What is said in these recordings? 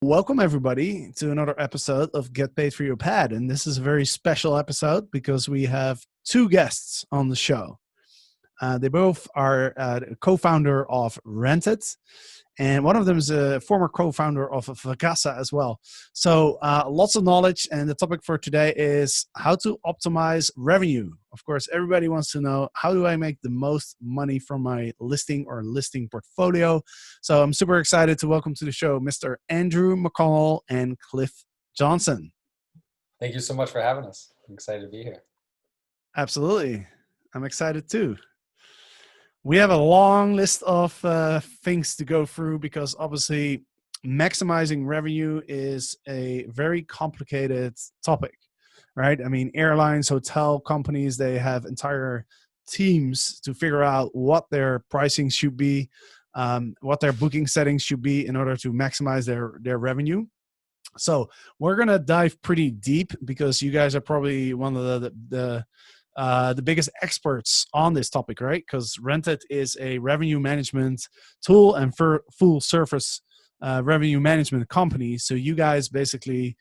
Welcome, everybody, to another episode of Get Paid for Your Pad. And this is a very special episode because we have two guests on the show. They both are co-founder of Rented, and one of them is a former co-founder of Vacasa as well. So lots of knowledge, and the topic for today is how to optimize revenue. Of course, everybody wants to know, how do I make the most money from my listing or listing portfolio? So I'm super excited to welcome to the show Mr. Andrew McConnell and Cliff Johnson. Thank you so much for having us. I'm excited to be here. Absolutely. I'm excited too. We have a long list of things to go through because obviously maximizing revenue is a very complicated topic, right? I mean, airlines, hotel companies, they have entire teams to figure out what their pricing should be, what their booking settings should be in order to maximize their revenue. So we're going to dive pretty deep because you guys are probably one of the biggest experts on this topic, right? Because Rented is a revenue management tool and for full service revenue management company. So you guys basically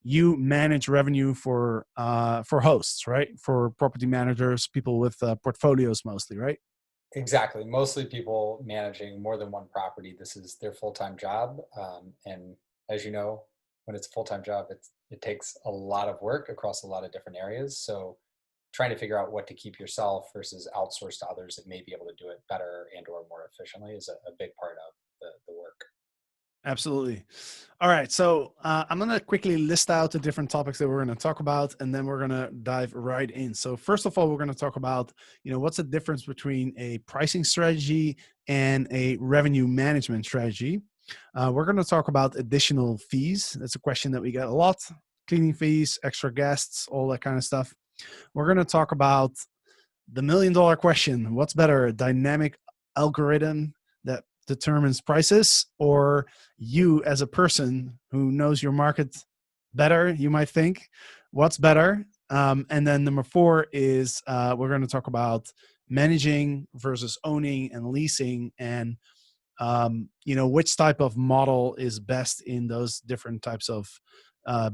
manage revenue for hosts, right? For property managers, people with portfolios mostly, right? Exactly. Mostly people managing more than one property. This is their full-time job. And as you know, when it's a full-time job, it takes a lot of work across a lot of different areas. So trying to figure out what to keep yourself versus outsource to others that may be able to do it better and or more efficiently is a big part of the work. Absolutely. All right. So I'm going to quickly list out the different topics that we're going to talk about, and then we're going to dive right in. So first of all, we're going to talk about, what's the difference between a pricing strategy and a revenue management strategy. We're going to talk about additional fees. That's a question that we get a lot. Cleaning fees, extra guests, all that kind of stuff. We're going to talk about the $1 million question. What's better, a dynamic algorithm that determines prices, or you as a person who knows your market better, you might think? What's better? And then number 4 is we're going to talk about managing versus owning and leasing, and which type of model is best in those different types of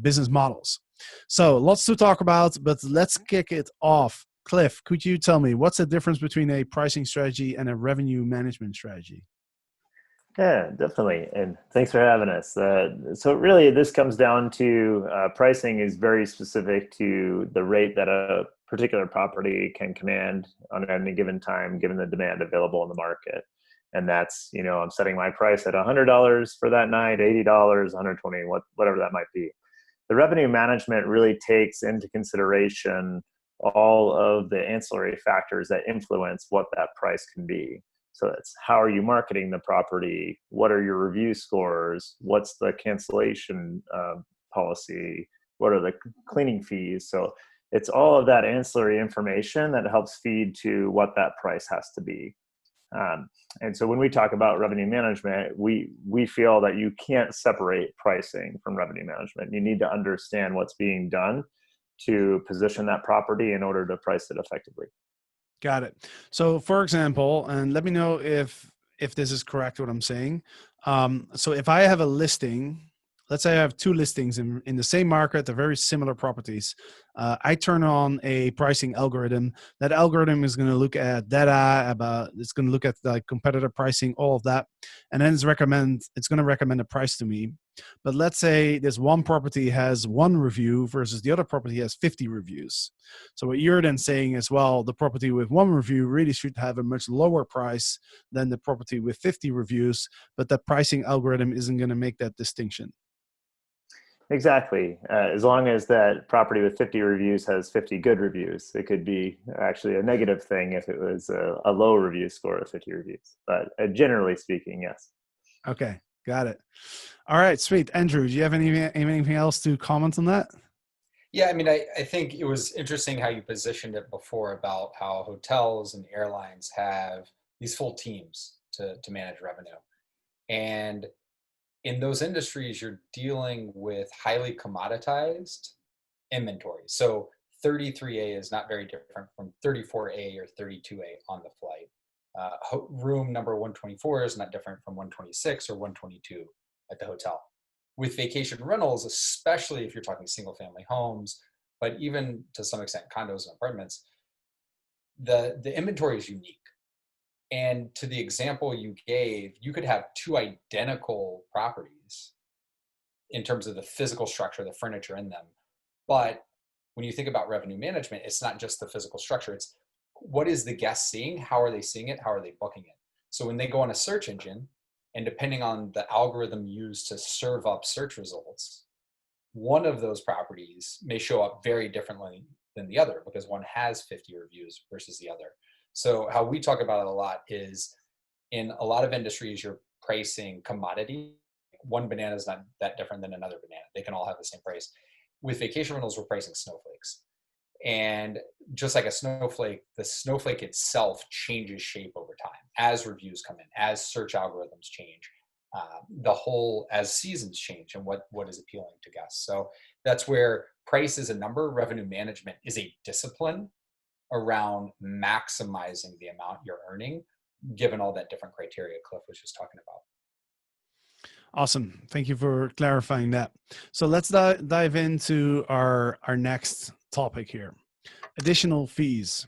business models. So lots to talk about, but let's kick it off. Cliff, could you tell me what's the difference between a pricing strategy and a revenue management strategy? Yeah, definitely. And thanks for having us. So really, this comes down to pricing is very specific to the rate that a particular property can command on any given time, given the demand available in the market. And that's, I'm setting my price at $100 for that night, $80, 120, whatever that might be. The revenue management really takes into consideration all of the ancillary factors that influence what that price can be. So it's how are you marketing the property? What are your review scores? What's the cancellation policy? What are the cleaning fees? So it's all of that ancillary information that helps feed to what that price has to be. And so when we talk about revenue management, we feel that you can't separate pricing from revenue management. You need to understand what's being done to position that property in order to price it effectively. Got it. So for example, and let me know if this is correct what I'm saying. So if I have a listing, let's say I have 2 listings in the same market, they're very similar properties. I turn on a pricing algorithm. That algorithm is going to look at data it's going to look at the competitor pricing, all of that, and then it's going to recommend a price to me. But let's say this one property has 1 review versus the other property has 50 reviews. So what you're then saying is, well, the property with 1 review really should have a much lower price than the property with 50 reviews, but the pricing algorithm isn't going to make that distinction. Exactly. As long as that property with 50 reviews has 50 good reviews, it could be actually a negative thing if it was a low review score of 50 reviews. But generally speaking, yes. Okay, got it. All right, sweet. Andrew, do you have anything else to comment on that? Yeah, I mean, I think it was interesting how you positioned it before about how hotels and airlines have these full teams to manage revenue. And in those industries, you're dealing with highly commoditized inventory. So 33A is not very different from 34A or 32A on the flight. Room number 124 is not different from 126 or 122 at the hotel. With vacation rentals, especially if you're talking single family homes, but even to some extent condos and apartments, the inventory is unique. And to the example you gave, you could have two identical properties in terms of the physical structure, the furniture in them. But when you think about revenue management, it's not just the physical structure, it's what is the guest seeing? How are they seeing it? How are they booking it? So when they go on a search engine, and depending on the algorithm used to serve up search results, one of those properties may show up very differently than the other because one has 50 reviews versus the other. So how we talk about it a lot is in a lot of industries, you're pricing commodity. One banana is not that different than another banana. They can all have the same price. With vacation rentals, we're pricing snowflakes. And just like a snowflake, the snowflake itself changes shape over time as reviews come in, as search algorithms change, as seasons change and what is appealing to guests. So that's where price is a number, revenue management is a discipline around maximizing the amount you're earning, given all that different criteria Cliff was just talking about. Awesome. Thank you for clarifying that. So let's dive into our next topic here. Additional fees.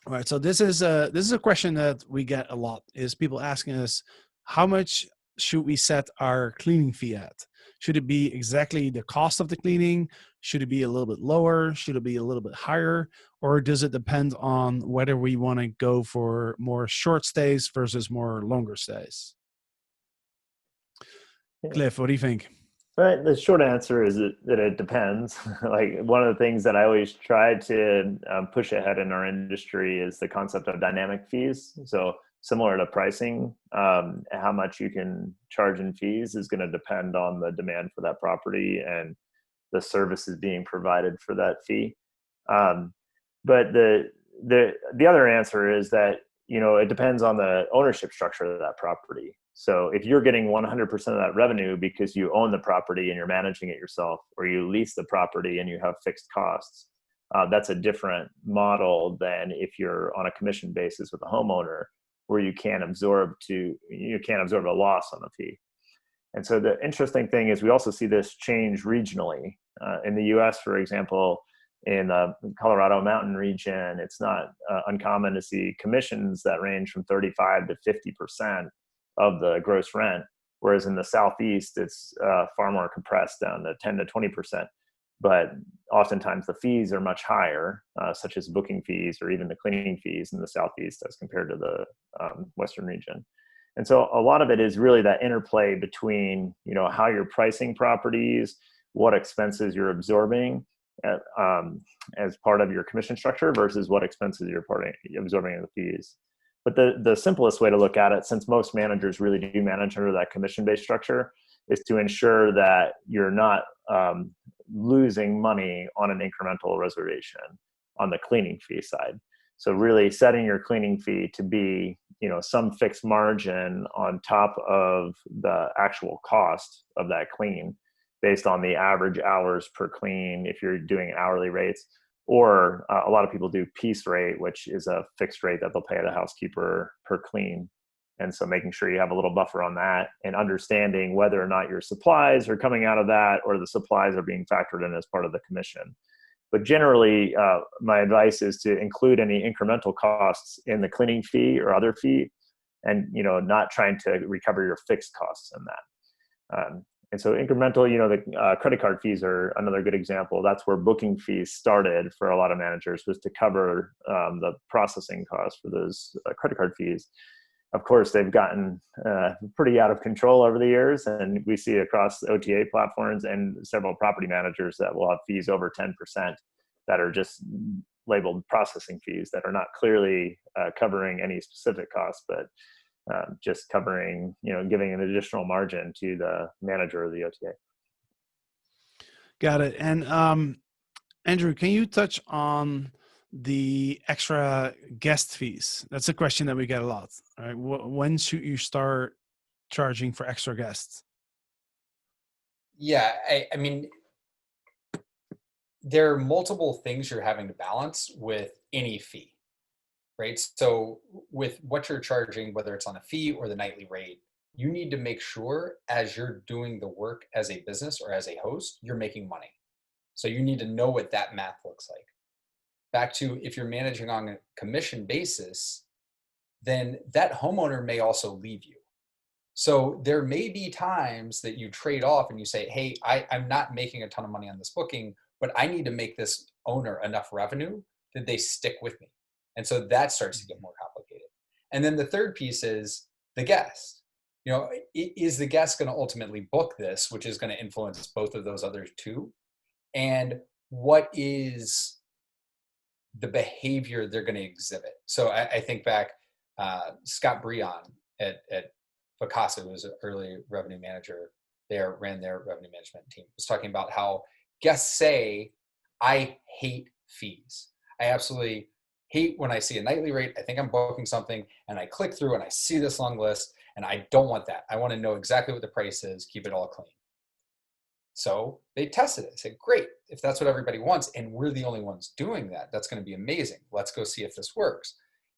All right. So this is a question that we get a lot, is people asking us, how much should we set our cleaning fee at? Should it be exactly the cost of the cleaning? Should it be a little bit lower? Should it be a little bit higher? Or does it depend on whether we want to go for more short stays versus more longer stays? Cliff, what do you think? Right. The short answer is that it depends. Like, one of the things that I always try to push ahead in our industry is the concept of dynamic fees. So similar to pricing, how much you can charge in fees is going to depend on the demand for that property and the services being provided for that fee. But the other answer is that, it depends on the ownership structure of that property. So if you're getting 100% of that revenue because you own the property and you're managing it yourself, or you lease the property and you have fixed costs, that's a different model than if you're on a commission basis with a homeowner, where you can't absorb a loss on the fee. And so the interesting thing is we also see this change regionally. In the US, for example, in the Colorado mountain region, it's not uncommon to see commissions that range from 35 to 50% of the gross rent, whereas in the Southeast, it's far more compressed down to 10 to 20%. But oftentimes the fees are much higher, such as booking fees or even the cleaning fees in the Southeast as compared to the Western region. And so a lot of it is really that interplay between, how you're pricing properties, what expenses you're absorbing as part of your commission structure versus what expenses you're absorbing in the fees. But the simplest way to look at it, since most managers really do manage under that commission-based structure, is to ensure that you're not losing money on an incremental reservation on the cleaning fee side. So really setting your cleaning fee to be, some fixed margin on top of the actual cost of that clean, based on the average hours per clean if you're doing hourly rates. Or a lot of people do piece rate, which is a fixed rate that they'll pay the housekeeper per clean. And so making sure you have a little buffer on that, and understanding whether or not your supplies are coming out of that or the supplies are being factored in as part of the commission. But generally, my advice is to include any incremental costs in the cleaning fee or other fee, and not trying to recover your fixed costs in that. And so incremental, the credit card fees are another good example. That's where booking fees started for a lot of managers, was to cover the processing costs for those credit card fees. Of course, they've gotten pretty out of control over the years, and we see across OTA platforms and several property managers that will have fees over 10% that are just labeled processing fees, that are not clearly covering any specific costs, but just covering, giving an additional margin to the manager of the OTA. Got it. And Andrew, can you touch on the extra guest fees? That's a question that we get a lot. All right. When should you start charging for extra guests? Yeah, I mean, there are multiple things you're having to balance with any fee, right? So with what you're charging, whether it's on a fee or the nightly rate, you need to make sure as you're doing the work as a business or as a host, you're making money. So you need to know what that math looks like. Back to if you're managing on a commission basis, then that homeowner may also leave you. So there may be times that you trade off and you say, hey, I'm not making a ton of money on this booking, but I need to make this owner enough revenue that they stick with me. And so that starts to get more complicated. And then the third piece is the guest. You know, is the guest going to ultimately book this, which is going to influence both of those other two? And what is the behavior they're going to exhibit? So I think back, Scott Breon at Vacasa, who was an early revenue manager there, ran their revenue management team, was talking about how guests say, I hate fees. I absolutely hate when I see a nightly rate. I think I'm booking something and I click through and I see this long list and I don't want that. I want to know exactly what the price is, keep it all clean. So they tested it. They said, great, if that's what everybody wants and we're the only ones doing that, that's going to be amazing. Let's go see if this works.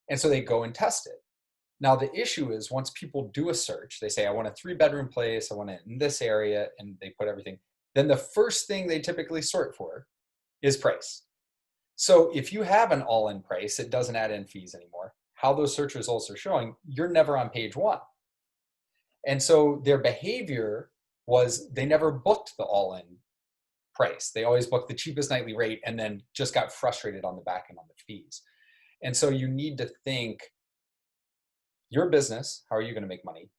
And so they go and test it. Now, the issue is once people do a search, they say, I want a 3-bedroom place, I want it in this area, and they put everything. Then the first thing they typically sort for is price. So if you have an all-in price, it doesn't add in fees anymore. How those search results are showing, you're never on page one. And so their behavior was they never booked the all-in price. They always booked the cheapest nightly rate and then just got frustrated on the back end on the fees. And so you need to think, your business, how are you going to make money?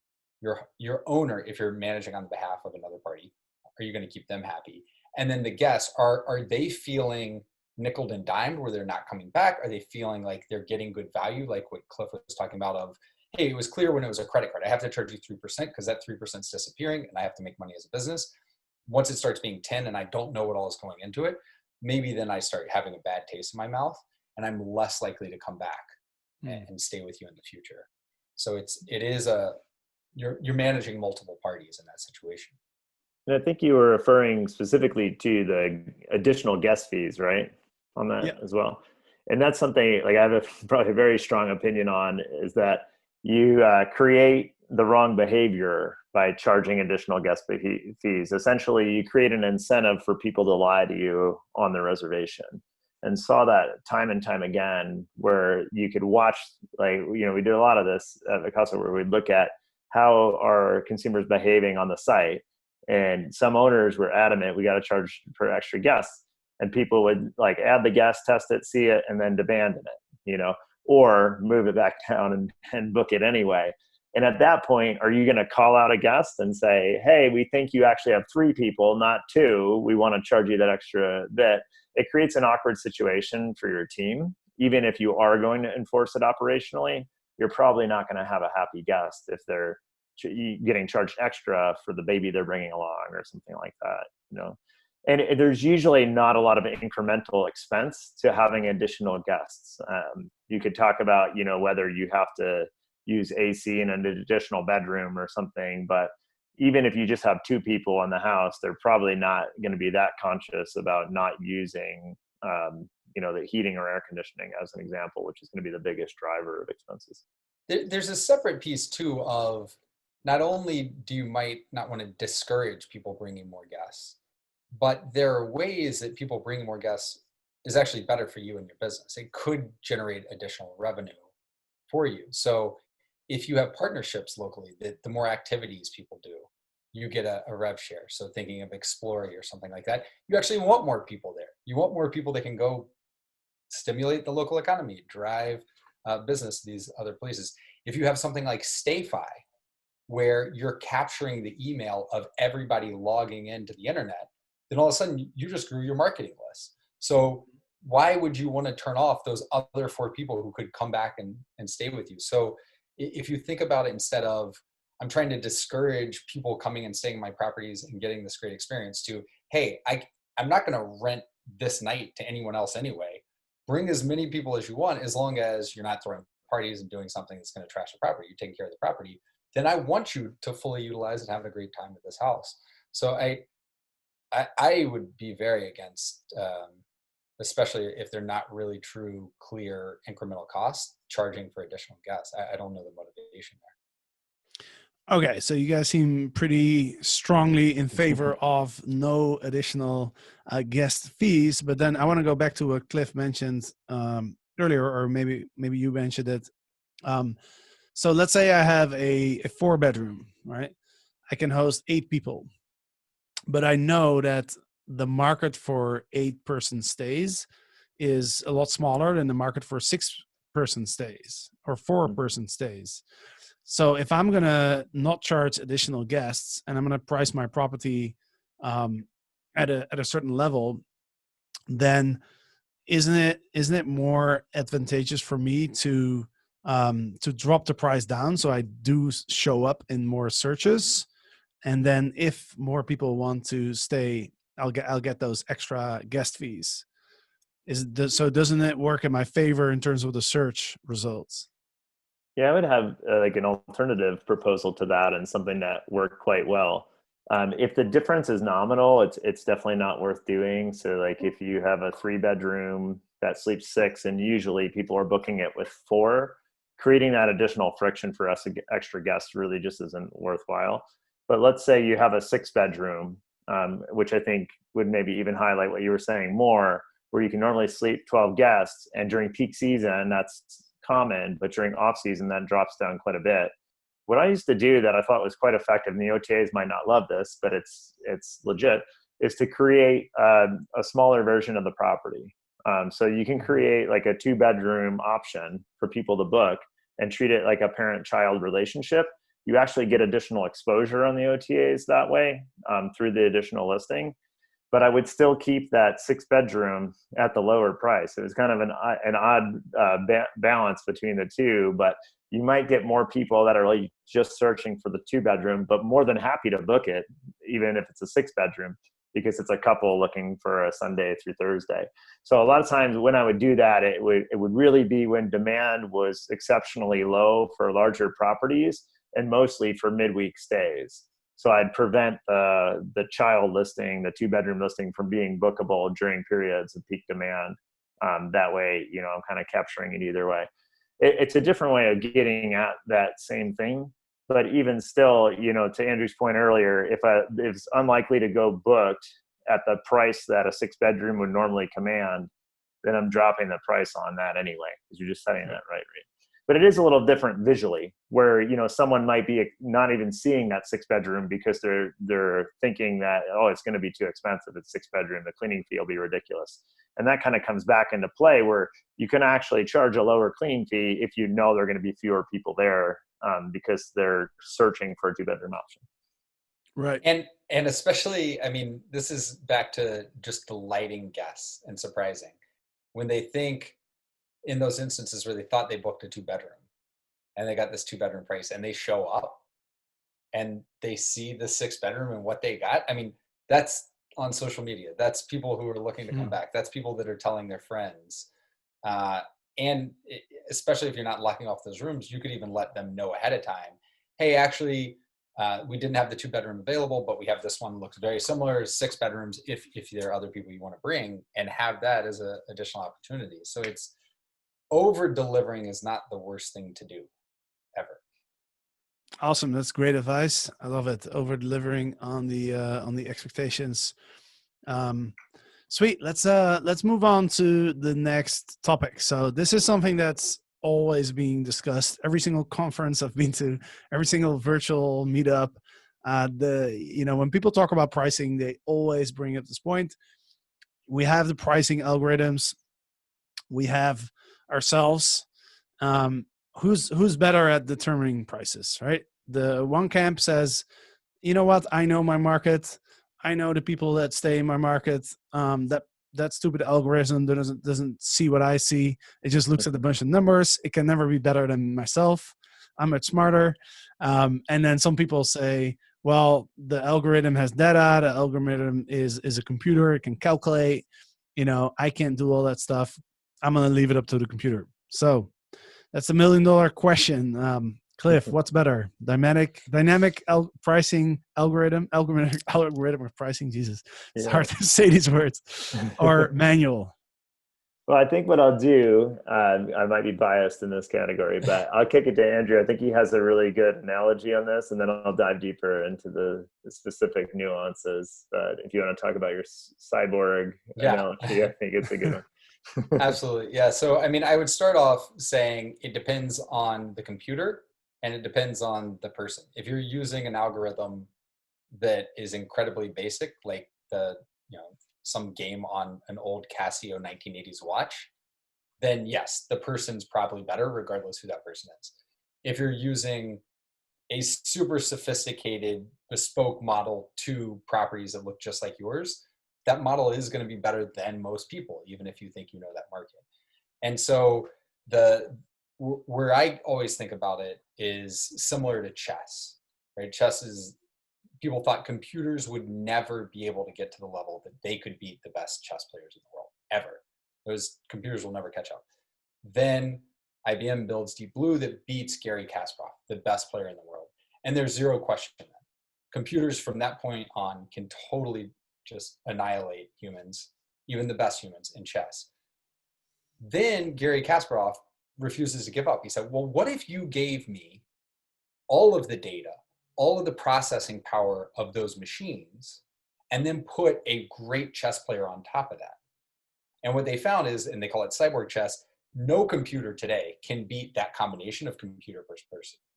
Your owner, if you're managing on behalf of another party, are you going to keep them happy? And then the guests, are they feeling nickeled and dimed where they're not coming back? Are they feeling like they're getting good value, like what Cliff was talking about of, hey, it was clear when it was a credit card, I have to charge you 3% because that 3% is disappearing and I have to make money as a business. Once it starts being 10 and I don't know what all is going into it, maybe then I start having a bad taste in my mouth and I'm less likely to come back and stay with you in the future. So you're managing multiple parties in that situation. And I think you were referring specifically to the additional guest fees, right? On that Yeah. as well. And that's something like I have probably a very strong opinion on, is that you create the wrong behavior by charging additional guest fees. Essentially, you create an incentive for people to lie to you on the reservation. And saw that time and time again, where you could watch, like, you know, we do a lot of this at Vacasa where we'd look at how are consumers behaving on the site. And some owners were adamant, we got to charge for extra guests. And people would like add the guest, test it, see it, and then abandon it, you know, or move it back down and book it anyway. And at that point, are you going to call out a guest and say, hey, we think you actually have 3 people, not 2. We want to charge you that extra bit. It creates an awkward situation for your team. Even if you are going to enforce it operationally, you're probably not going to have a happy guest if they're getting charged extra for the baby they're bringing along or something like that, you know. And there's usually not a lot of incremental expense to having additional guests. You could talk about, you know, whether you have to use AC in an additional bedroom or something, but even if you just have 2 people in the house, they're probably not going to be that conscious about not using, you know, the heating or air conditioning as an example, which is going to be the biggest driver of expenses. There's a separate piece too of not only do you might not want to discourage people bringing more guests, but there are ways that people bringing more guests is actually better for you and your business. It could generate additional revenue for you. So if you have partnerships locally, the more activities people do, you get a rev share. So thinking of Explory or something like that, you actually want more people there. You want more people that can go stimulate the local economy, drive business to these other places. If you have something like StayFi, where you're capturing the email of everybody logging into the internet, then all of a sudden you just grew your marketing list. So why would you want to turn off those other 4 people who could come back and stay with you? So if you think about it, instead of I'm trying to discourage people coming and staying in my properties and getting this great experience, to, hey, I'm not going to rent this night to anyone else anyway. Bring as many people as you want, as long as you're not throwing parties and doing something that's going to trash the property. You're taking care of the property. Then I want you to fully utilize and have a great time at this house. So I would be very against, especially if they're not really true, clear incremental costs, charging for additional guests. I don't know the motivation there. Okay, so you guys seem pretty strongly in favor of no additional guest fees, but then I want to go back to what Cliff mentioned earlier, or maybe you mentioned it. So let's say I have a 4-bedroom, right? I can host 8 people, but I know that the market for 8-person stays is a lot smaller than the market for 6-person stays or 4-person stays. So if I'm gonna not charge additional guests and I'm gonna price my property at a certain level, then isn't it more advantageous for me to drop the price down so I do show up in more searches, and then if more people want to stay, I'll get those extra guest fees. So doesn't it work in my favor in terms of the search results? Yeah, I would have like an alternative proposal to that, and something that worked quite well. If the difference is nominal, it's definitely not worth doing. So like if you have a 3-bedroom that sleeps 6, and usually people are booking it with 4, creating that additional friction for us extra guests really just isn't worthwhile. But let's say you have a 6-bedroom, which I think would maybe even highlight what you were saying more, where you can normally sleep 12 guests, and during peak season that's common, but during off season that drops down quite a bit. What I used to do that I thought was quite effective, and the OTAs might not love this, but it's legit, is to create a smaller version of the property. So you can create like a 2-bedroom option for people to book and treat it like a parent-child relationship. You actually get additional exposure on the OTAs that way through the additional listing. But I would still keep that 6-bedroom at the lower price. It was kind of an odd balance between the two, but you might get more people that are like just searching for the 2-bedroom, but more than happy to book it, even if it's a 6-bedroom, because it's a couple looking for a Sunday through Thursday. So a lot of times when I would do that, it would really be when demand was exceptionally low for larger properties, and mostly for midweek stays. So I'd prevent the child listing, the 2-bedroom listing, from being bookable during periods of peak demand. That way, I'm kind of capturing it either way. It's a different way of getting at that same thing. But even still, to Andrew's point earlier, if it's unlikely to go booked at the price that a 6-bedroom would normally command, then I'm dropping the price on that anyway, because you're just setting that right. But it is a little different visually, where someone might be not even seeing that 6-bedroom because they're thinking that, oh, it's going to be too expensive. It's 6-bedroom. The cleaning fee will be ridiculous. And that kind of comes back into play, where you can actually charge a lower cleaning fee if you know there are going to be fewer people there because they're searching for a 2-bedroom option. Right. And especially, I mean, this is back to just delighting guests and surprising when they think, in those instances where they thought they booked a 2-bedroom and they got this 2-bedroom price, and they show up and they see the 6-bedroom and what they got. I mean, that's on social media. That's people who are looking to come back. That's people that are telling their friends. And especially if you're not locking off those rooms, you could even let them know ahead of time, hey, actually, we didn't have the 2-bedroom available, but we have this one, looks very similar, 6 bedrooms, if there are other people you want to bring, and have that as an additional opportunity. So it's, over delivering is not the worst thing to do ever. Awesome. That's great advice. I love it. Over delivering on the expectations. Sweet. Let's move on to the next topic. So this is something that's always being discussed. Every single conference I've been to, every single virtual meetup, when people talk about pricing, they always bring up this point. We have the pricing algorithms. We have ourselves. Who's better at determining prices, right? The one camp says, you know what, I know my market, I know the people that stay in my market. That stupid algorithm doesn't see what I see. It just looks at a bunch of numbers. It can never be better than myself. I'm much smarter. And then some people say, well, the algorithm has data. The algorithm is a computer. It can calculate. I can't do all that stuff. I'm going to leave it up to the computer. So that's $1 million question. Cliff, what's better? Dynamic pricing algorithm of pricing. Jesus, it's hard to say these words. Or manual. Well, I think what I'll do, I might be biased in this category, but I'll kick it to Andrew. I think he has a really good analogy on this, and then I'll dive deeper into the specific nuances. But if you want to talk about your cyborg Yeah. analogy, I think it's a good one. Absolutely. Yeah. So, I mean, I would start off saying it depends on the computer and it depends on the person. If you're using an algorithm that is incredibly basic, like you know, some game on an old Casio 1980s watch, then yes, the person's probably better regardless who that person is. If you're using a super sophisticated bespoke model to properties that look just like yours, that model is going to be better than most people, even if you think you know that market. And so the where I always think about it is similar to chess, right? Chess is, people thought computers would never be able to get to the level that they could beat the best chess players in the world ever. Those computers will never catch up. Then IBM builds Deep Blue that beats Gary Kasparov, the best player in the world. And there's zero question that computers from that point on can totally just annihilate humans, even the best humans in chess. Then Gary Kasparov refuses to give up. He said, well, what if you gave me all of the data, all of the processing power of those machines, and then put a great chess player on top of that? And what they found is, and they call it cyborg chess, no computer today can beat that combination of computer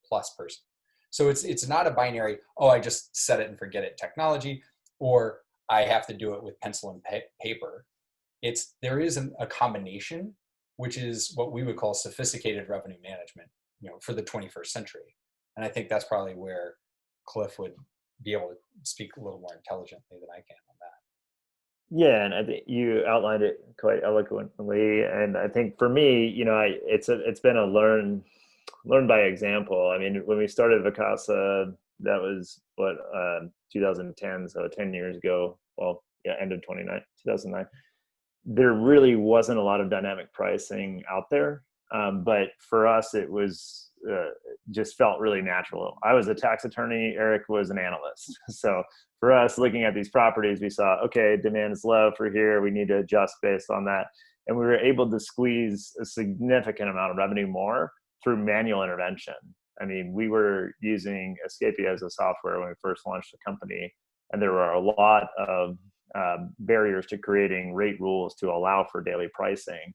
plus person. So it's not a binary, oh, I just set it and forget it technology, or I have to do it with pencil and paper. There is a combination, which is what we would call sophisticated revenue management, for the 21st century. And I think that's probably where Cliff would be able to speak a little more intelligently than I can on that. Yeah, and I think you outlined it quite eloquently. And I think for me, it's been a learn by example. I mean, when we started Vacasa, that was 2010, so 10 years ago. Well, yeah, end of 2009. There really wasn't a lot of dynamic pricing out there, but for us, it was just felt really natural. I was a tax attorney. Eric was an analyst, so for us, looking at these properties, we saw, okay, demand is low for here. We need to adjust based on that. And we were able to squeeze a significant amount of revenue more through manual intervention. I mean, we were using Escapee as a software when we first launched the company, and there were a lot of barriers to creating rate rules to allow for daily pricing.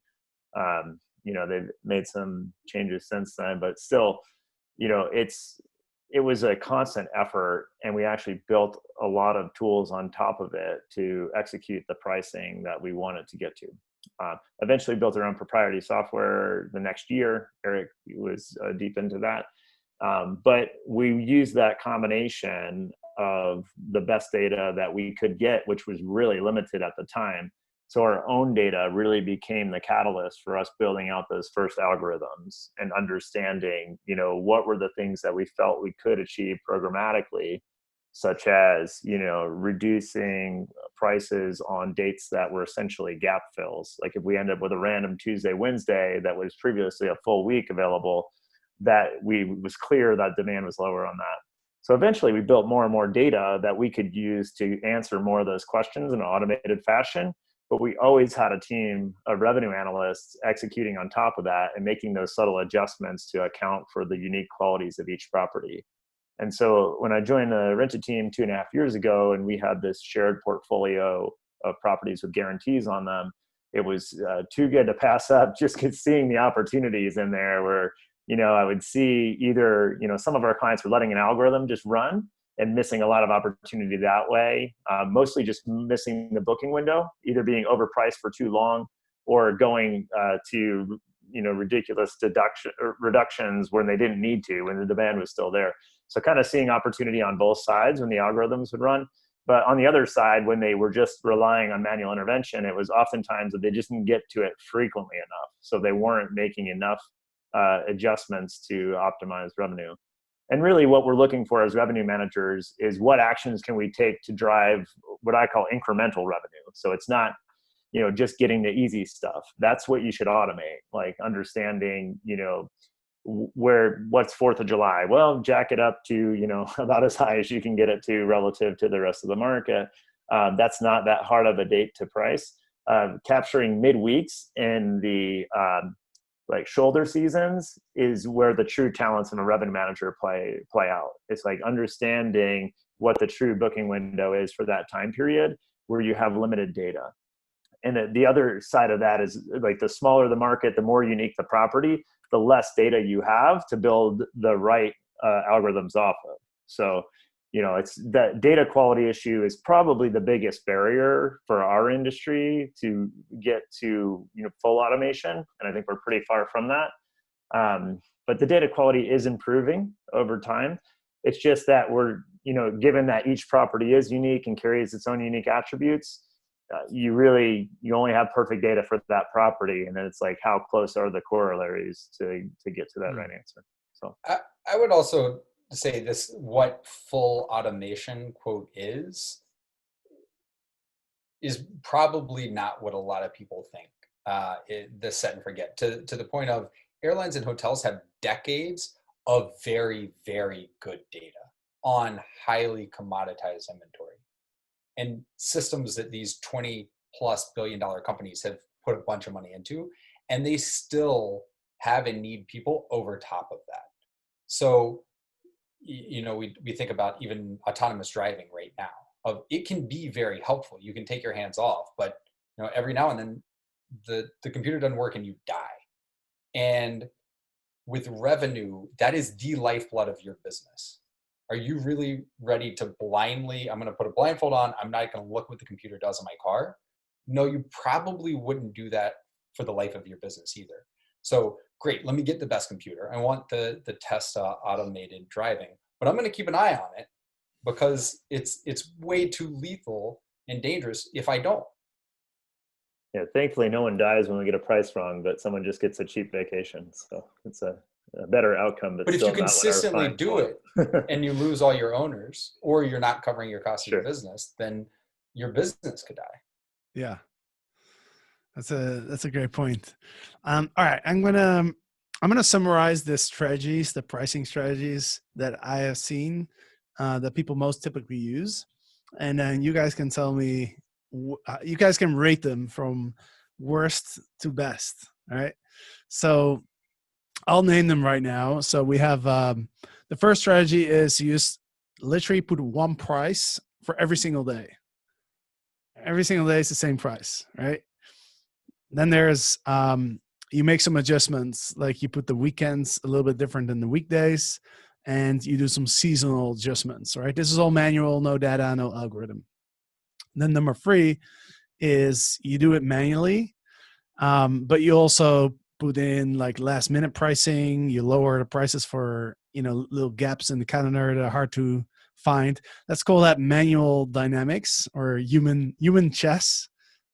They've made some changes since then, but still, it was a constant effort, and we actually built a lot of tools on top of it to execute the pricing that we wanted to get to. Eventually built our own proprietary software the next year. Eric was deep into that. But we used that combination of the best data that we could get, which was really limited at the time. So our own data really became the catalyst for us building out those first algorithms and understanding, what were the things that we felt we could achieve programmatically, such as, reducing prices on dates that were essentially gap fills. Like if we end up with a random Tuesday, Wednesday that was previously a full week available, that was clear that demand was lower on that. So eventually we built more and more data that we could use to answer more of those questions in an automated fashion. But we always had a team of revenue analysts executing on top of that and making those subtle adjustments to account for the unique qualities of each property. And so when I joined the rented team 2.5 years ago, and we had this shared portfolio of properties with guarantees on them, it was too good to pass up, just seeing the opportunities in there where, I would see either, some of our clients were letting an algorithm just run and missing a lot of opportunity that way, mostly just missing the booking window, either being overpriced for too long or going to ridiculous reductions when they didn't need to, when the demand was still there. So kind of seeing opportunity on both sides when the algorithms would run. But on the other side, when they were just relying on manual intervention, it was oftentimes that they just didn't get to it frequently enough. So they weren't making enough adjustments to optimize revenue. And really what we're looking for as revenue managers is what actions can we take to drive what I call incremental revenue. So it's not, just getting the easy stuff. That's what you should automate, like understanding, what's 4th of July. Well, jack it up to, about as high as you can get it to relative to the rest of the market. That's not that hard of a date to price. capturing midweeks in the like shoulder seasons is where the true talents in a revenue manager play out. It's like understanding what the true booking window is for that time period where you have limited data. And the other side of that is like the smaller the market, the more unique the property, the less data you have to build the right algorithms off of. So, you know, it's that data quality issue is probably the biggest barrier for our industry to get to, you know, full automation. And I think we're pretty far from that. But the data quality is improving over time. It's just that we're, you know, given that each property is unique and carries its own unique attributes, you only have perfect data for that property. And then it's like, how close are the corollaries to get to that right answer? So I would also say this, what full automation quote is probably not what a lot of people think. The set and forget, to the point of airlines and hotels have decades of very, very good data on highly commoditized inventory and systems that these 20+ billion companies have put a bunch of money into, and they still have and need people over top of that. So, you know, we think about even autonomous driving right now. It can be very helpful. You can take your hands off, but you know, every now and then the computer doesn't work and you die. And with revenue, that is the lifeblood of your business. Are you really ready to blindly, I'm going to put a blindfold on, I'm not going to look what the computer does in my car? No, you probably wouldn't do that for the life of your business either. So great, let me get the best computer. I want the Tesla automated driving, but I'm going to keep an eye on it because it's way too lethal and dangerous if I don't. Yeah, thankfully no one dies when we get a price wrong, but someone just gets a cheap vacation. So it's a better outcome. But if you consistently do it and you lose all your owners, or you're not covering your cost of your business, then your business could die. Yeah, that's a great point. All right, I'm gonna summarize the strategies, the pricing strategies that I have seen that people most typically use, and then you guys can tell me. You guys can rate them from worst to best. All right, so I'll name them right now. So we have the first strategy is literally put one price for every single day. Every single day is the same price, right? Then there's you make some adjustments, like you put the weekends a little bit different than the weekdays, and you do some seasonal adjustments, right? This is all manual, no data, no algorithm. Then number 3 is you do it manually, but you also put in like last minute pricing. You lower the prices for, you know, little gaps in the calendar that are hard to find. Let's call that manual dynamics or human chess,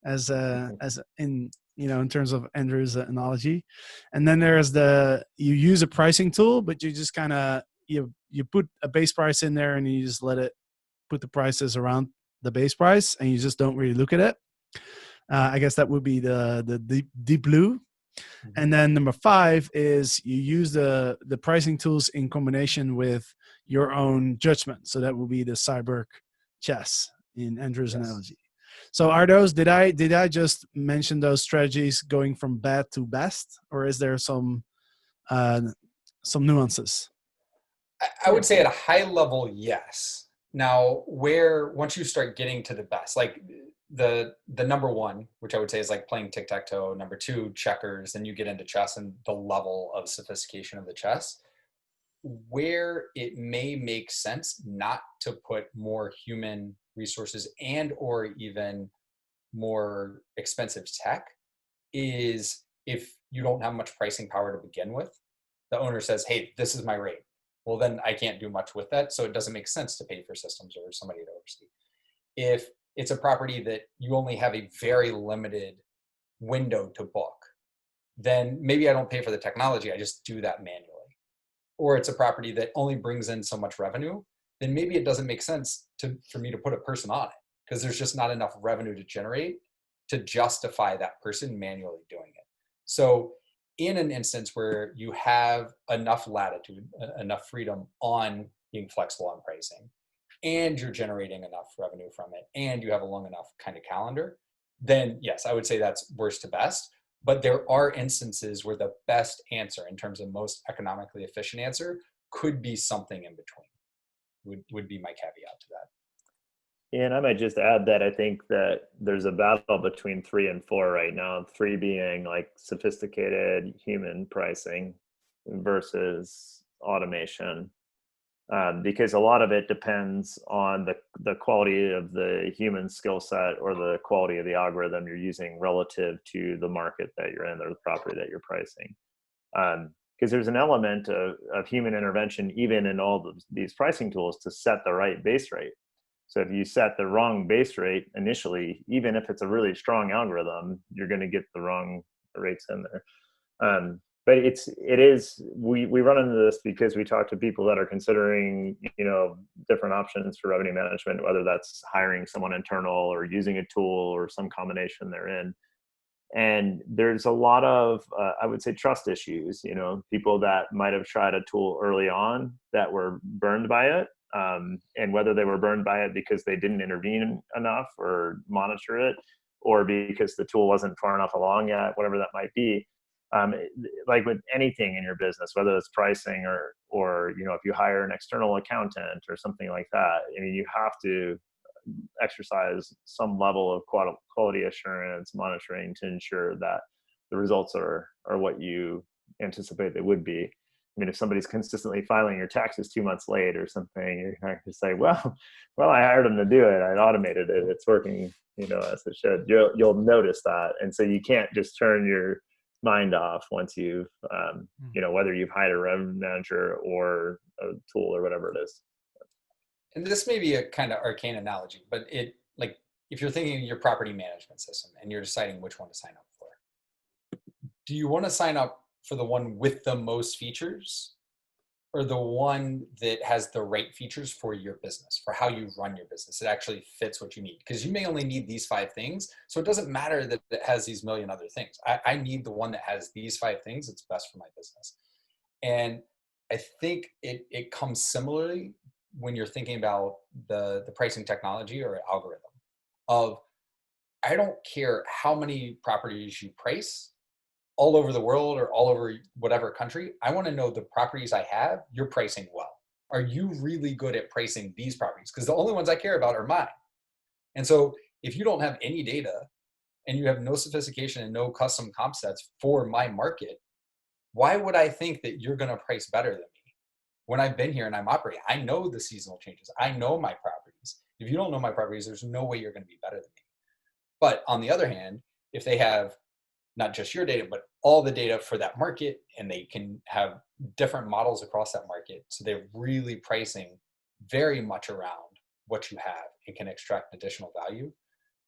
as in, you know, in terms of Andrew's analogy. And then there's you use a pricing tool, but you just kind of you put a base price in there and you just let it put the prices around the base price, and you just don't really look at it. I guess that would be the deep blue. Mm-hmm. And then number 5 is you use the pricing tools in combination with your own judgment. So that will be the cyber chess in Andrew's analogy. So are those, did I just mention those strategies going from bad to best, or is there some nuances? I would say at a high level, yes. Now, once you start getting to the best, like the number 1, which I would say is like playing tic-tac-toe, number 2, checkers, then you get into chess and the level of sophistication of the chess, where it may make sense not to put more human resources and or even more expensive tech is if you don't have much pricing power to begin with. The owner says, hey, this is my rate. Well, then I can't do much with that. So it doesn't make sense to pay for systems or somebody to oversee. If it's a property that you only have a very limited window to book, then maybe I don't pay for the technology. I just do that manually. Or it's a property that only brings in so much revenue, then maybe it doesn't make sense for me to put a person on it because there's just not enough revenue to generate to justify that person manually doing it. So in an instance where you have enough latitude, enough freedom on being flexible on pricing, and you're generating enough revenue from it, and you have a long enough kind of calendar, then yes, I would say that's worst to best. But there are instances where the best answer in terms of most economically efficient answer could be something in between, would be my caveat to that. And I might just add that I think that there's a battle between 3 and 4 right now. 3 being like sophisticated human pricing versus automation, because a lot of it depends on the quality of the human skill set or the quality of the algorithm you're using relative to the market that you're in or the property that you're pricing. Because there's an element of human intervention even in all these pricing tools to set the right base rate. So if you set the wrong base rate initially, even if it's a really strong algorithm, you're going to get the wrong rates in there. But we run into this because we talk to people that are considering, different options for revenue management, whether that's hiring someone internal or using a tool or some combination therein. And there's a lot of, I would say, trust issues, people that might have tried a tool early on that were burned by it. And whether they were burned by it because they didn't intervene enough or monitor it, or because the tool wasn't far enough along yet, whatever that might be. Like with anything in your business, whether it's pricing or if you hire an external accountant or something like that, you have to exercise some level of quality assurance monitoring to ensure that the results are what you anticipate they would be. If somebody's consistently filing your taxes 2 months late or something, you're not going to say, well, I hired them to do it. I automated it. It's working, as it should. You'll notice that. And so you can't just turn your mind off once you've, whether you've hired a revenue manager or a tool or whatever it is. And this may be a kind of arcane analogy, but if you're thinking of your property management system and you're deciding which one to sign up for, do you want to sign up for the one with the most features or the one that has the right features for your business, for how you run your business? It actually fits what you need, because you may only need these 5 things. So it doesn't matter that it has these million other things. I need the one that has these 5 things. It's best for my business. And I think it comes similarly when you're thinking about the pricing technology or algorithm of, I don't care how many properties you price all over the world or all over whatever country. I want to know the properties I have, you're pricing well. Are you really good at pricing these properties? Because the only ones I care about are mine. And so if you don't have any data and you have no sophistication and no custom comp sets for my market, why would I think that you're going to price better than me? When I've been here and I'm operating, I know the seasonal changes. I know my properties. If you don't know my properties, there's no way you're going to be better than me. But on the other hand, if they have not just your data, but all the data for that market, and they can have different models across that market, so they're really pricing very much around what you have and can extract additional value,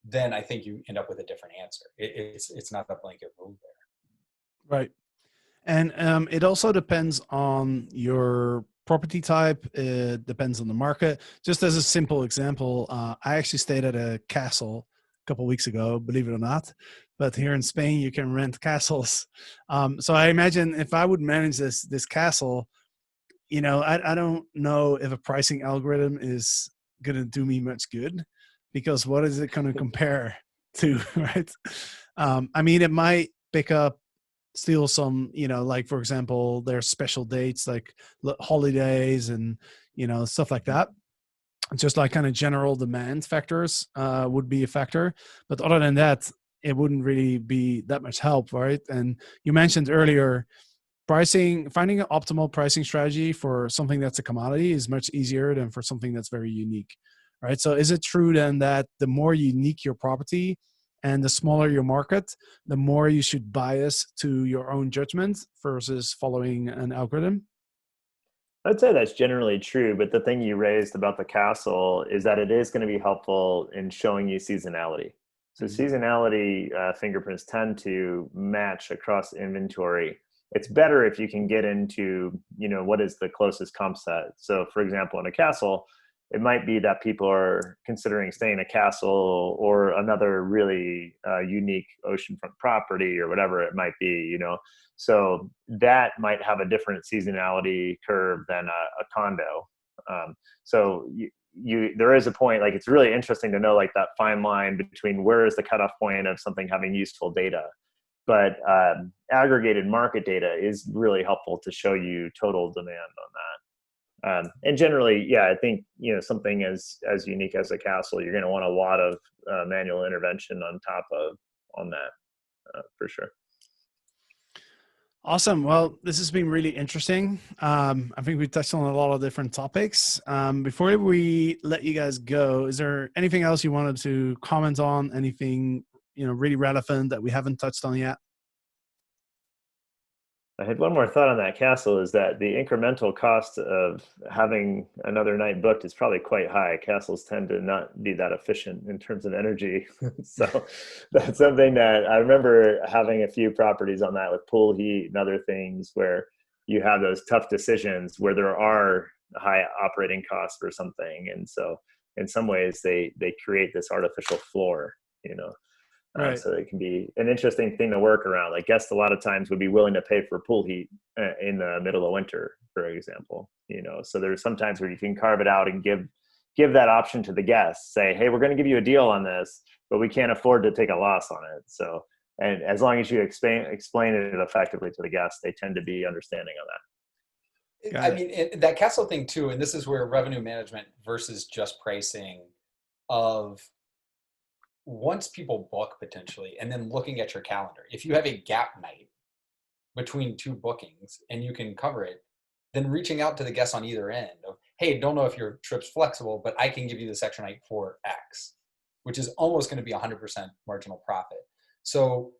then I think you end up with a different answer. It's not a blanket rule there. Right. And it also depends on your property type. It depends on the market. Just as a simple example, I actually stayed at a castle a couple of weeks ago, believe it or not. But here in Spain, you can rent castles. So I imagine if I would manage this castle, I don't know if a pricing algorithm is going to do me much good, because what is it going to compare to, right? It might pick up still some, like, for example, there's special dates like holidays and, stuff like that. Just like kind of general demand factors would be a factor. But other than that, it wouldn't really be that much help, right? And you mentioned earlier, finding an optimal pricing strategy for something that's a commodity is much easier than for something that's very unique, right? So is it true then that the more unique your property and the smaller your market, the more you should bias to your own judgment versus following an algorithm? I'd say that's generally true, but the thing you raised about the castle is that it is going to be helpful in showing you seasonality. So seasonality fingerprints tend to match across inventory. It's better if you can get into, what is the closest comp set. So for example, in a castle, it might be that people are considering staying in a castle or another really unique oceanfront property or whatever it might be, So that might have a different seasonality curve than a condo. So there is a point, like it's really interesting to know like that fine line between where is the cutoff point of something having useful data. But aggregated market data is really helpful to show you total demand on that. And generally, yeah, I think, you know, something as unique as a castle, you're going to want a lot of manual intervention on that for sure. Awesome. Well, this has been really interesting. I think we touched on a lot of different topics. Before we let you guys go, is there anything else you wanted to comment on? Anything, you know, really relevant that we haven't touched on yet? I had one more thought on that castle, is that the incremental cost of having another night booked is probably quite high. Castles tend to not be that efficient in terms of energy. So that's something that I remember having a few properties on that with pool heat and other things where you have those tough decisions where there are high operating costs for something. And so in some ways they create this artificial floor, you know. Right. So it can be an interesting thing to work around. Like guests a lot of times would be willing to pay for pool heat in the middle of winter, for example. You know, so there's some times where you can carve it out and give that option to the guests. Say, hey, we're going to give you a deal on this, but we can't afford to take a loss on it. So, and as long as you explain it effectively to the guests, they tend to be understanding of that. I mean, that castle thing too, and this is where revenue management versus just pricing of once people book potentially, and then looking at your calendar, if you have a gap night between two bookings and you can cover it, then reaching out to the guests on either end of, hey, don't know if your trip's flexible, but I can give you this extra night for X, which is almost going to be 100% marginal profit. So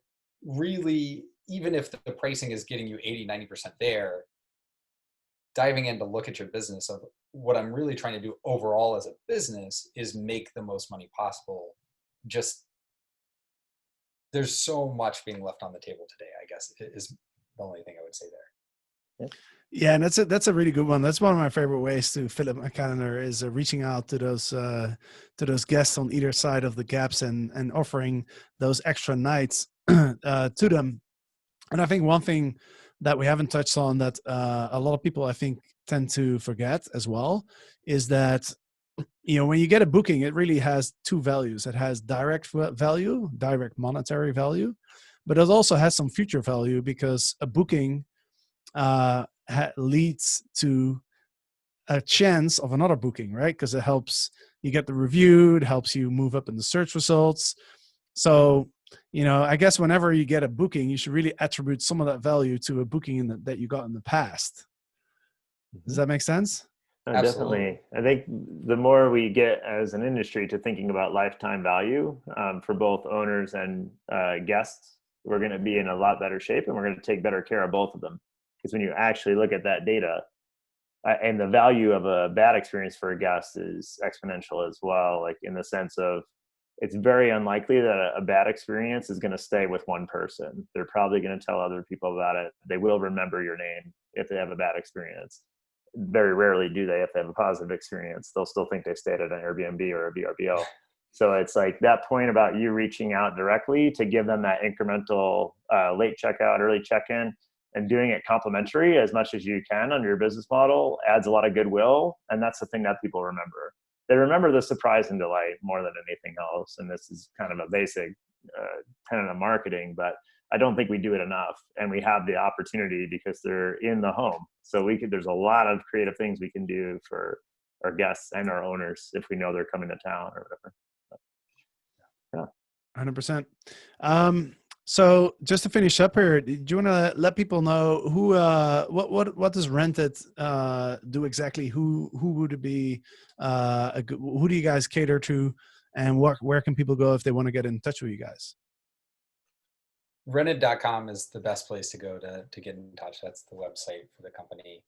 really, even if the pricing is getting you 80-90% there, diving in to look at your business of what I'm really trying to do overall as a business is make the most money possible. Just there's so much being left on the table today, I guess, is the only thing I would say there. Yeah, and that's a really good one. That's one of my favorite ways to fill up my calendar is reaching out to those guests on either side of the gaps and offering those extra nights to them. And I think one thing that we haven't touched on that a lot of people I think tend to forget as well is that, you know, when you get a booking, it really has two values. It has direct value, direct monetary value, but it also has some future value because a booking leads to a chance of another booking, right? Because it helps you get the review, it helps you move up in the search results. So, you know, I guess whenever you get a booking, you should really attribute some of that value to a booking that you got in the past. Does that make sense? Definitely. I think the more we get as an industry to thinking about lifetime value for both owners and guests, we're going to be in a lot better shape and we're going to take better care of both of them. Because when you actually look at that data and the value of a bad experience for a guest is exponential as well, like in the sense of it's very unlikely that a bad experience is going to stay with one person. They're probably going to tell other people about it. They will remember your name if they have a bad experience. Very rarely do they if they have a positive experience. They'll still think they stayed at an Airbnb or a VRBO. So it's like that point about you reaching out directly to give them that incremental late checkout, early check-in, and doing it complimentary as much as you can under your business model adds a lot of goodwill. And that's the thing that people remember. They remember the surprise and delight more than anything else. And this is kind of a basic tenet of marketing, but I don't think we do it enough. And we have the opportunity because they're in the home. So there's a lot of creative things we can do for our guests and our owners if we know they're coming to town or whatever. Yeah. 100%. So just to finish up here, do you want to let people know who, what does Rented do exactly? Who would it be? Who do you guys cater to? And where can people go if they want to get in touch with you guys? Rented.com is the best place to go to get in touch. That's the website for the company.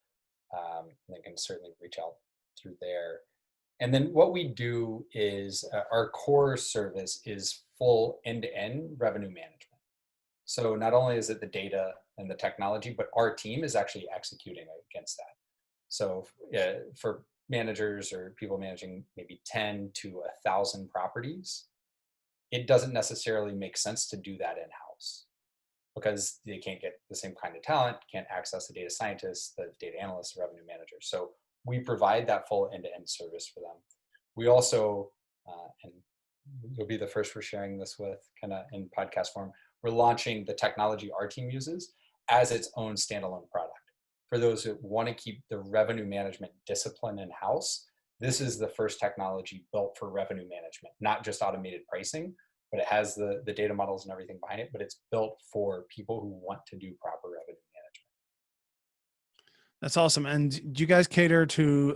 They can certainly reach out through there. And then what we do is our core service is full end-to-end revenue management. So not only is it the data and the technology, but our team is actually executing against that. So for managers or people managing maybe 10 to 1,000 properties, it doesn't necessarily make sense to do that in-house because they can't get the same kind of talent, can't access the data scientists, the data analysts, the revenue managers. So we provide that full end-to-end service for them. we also, and you'll be the first for sharing this with kind of in podcast form, we're launching the technology our team uses as its own standalone product. For those who want to keep the revenue management discipline in-house, this is the first technology built for revenue management, not just automated pricing, but it has the data models and everything behind it, but it's built for people who want to do proper revenue management. That's awesome. And do you guys cater to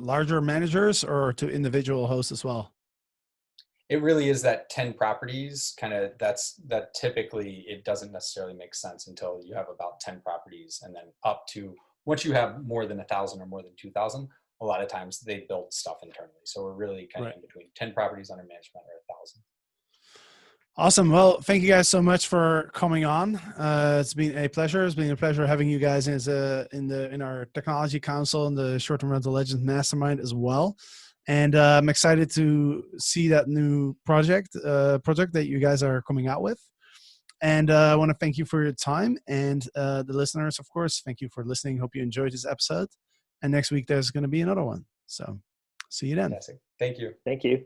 larger managers or to individual hosts as well? It really is that 10 properties kind of, that typically it doesn't necessarily make sense until you have about 10 properties, and then up to, once you have more than 1,000 or more than 2,000, a lot of times they build stuff internally. So we're really kind of in between 10 properties under management or 1,000. Awesome. Well, thank you guys so much for coming on. It's been a pleasure. It's been a pleasure having you guys as in our technology council and the short-term rental legends mastermind as well. And I'm excited to see that new project that you guys are coming out with. And I want to thank you for your time, and the listeners, of course, thank you for listening. Hope you enjoyed this episode. And next week there's going to be another one. So see you then. Fantastic. Thank you. Thank you.